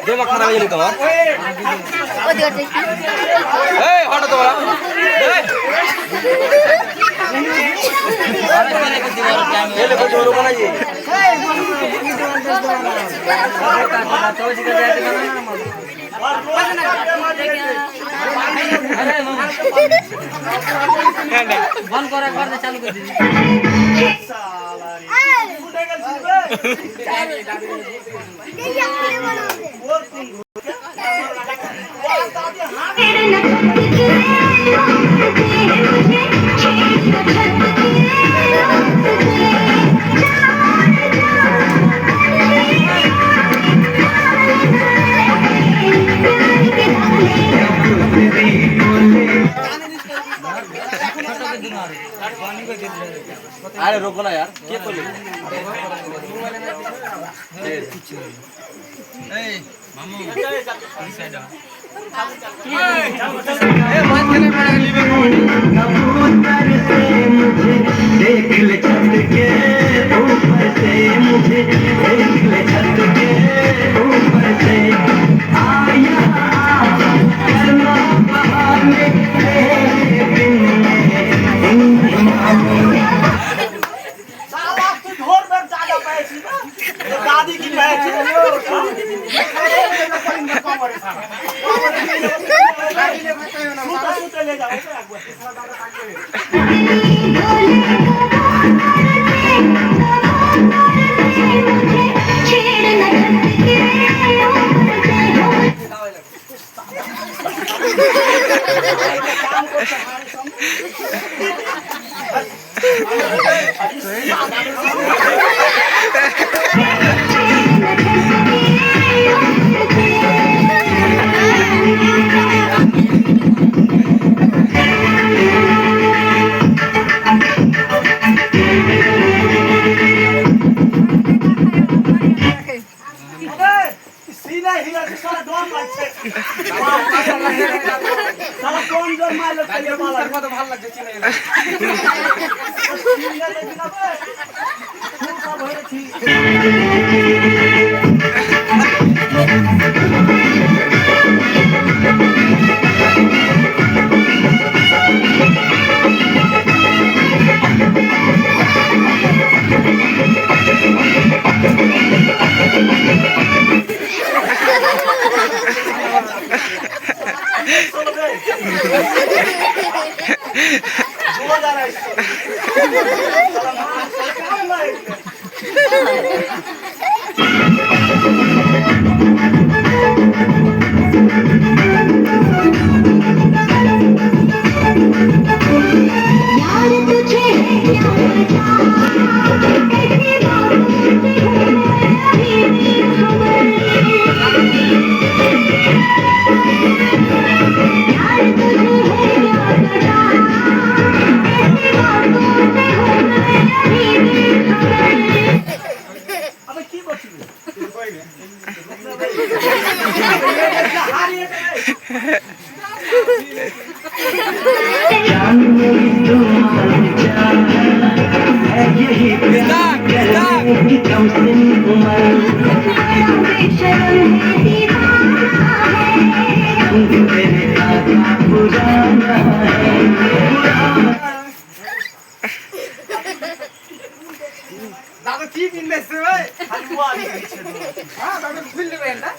दिमाग खराब हो गया तुम्हारा ए हटो तुम्हारा ये ले कुछ और बना ये बंद कर एक बार चालू कर दीजिए अरे रोको ना यार क्या बोले ए मामू इस साइड आ ए बात करने पड़ेगा लिविंग कबूतर से मुझे देख ले छत के ऊपर से मुझे देख ले छत के ऊपर से आया करना बहाने दादी की ले जाओ दादा चीप इन्वेस्टर है हलवा हां दादा फुल में ना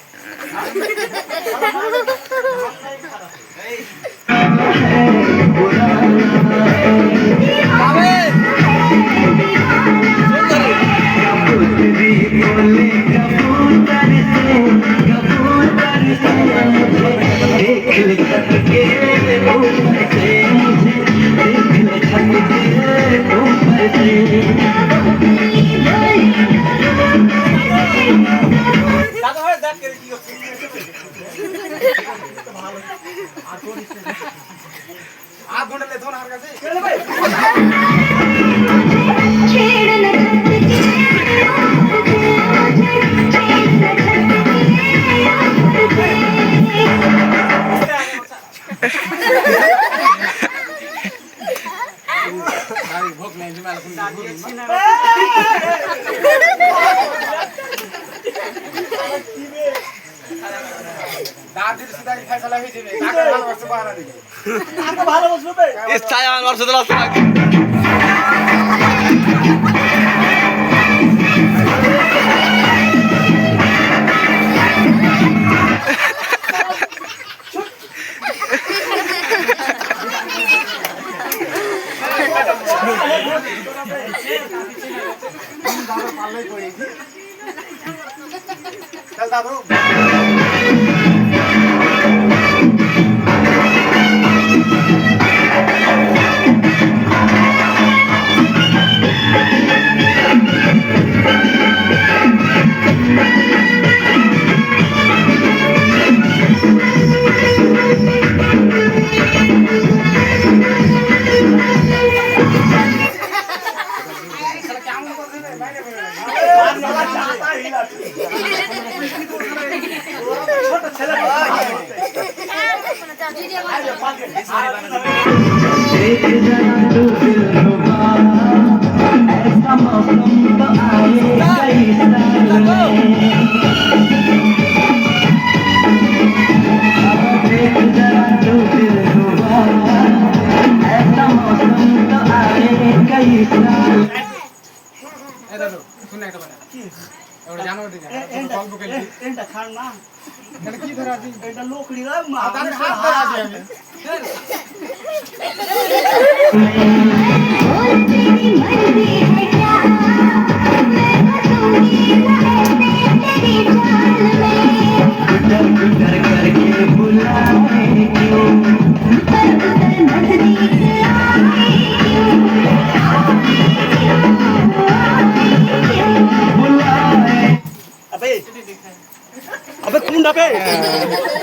अबे कुंडा पे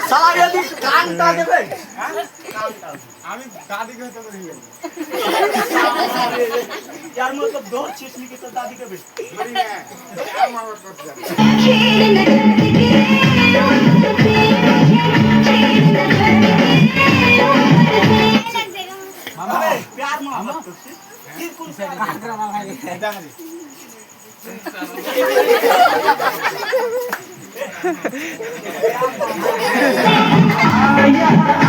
साला यदि कांटा देबे আমি দাদি কে তো দিই यार मतलब दो चीज की तो दादी के बेट बड़ी है क्या मावत करते मामा प्यार मोहब्बत करते ये कौन सा कांगरा माल है दादी आया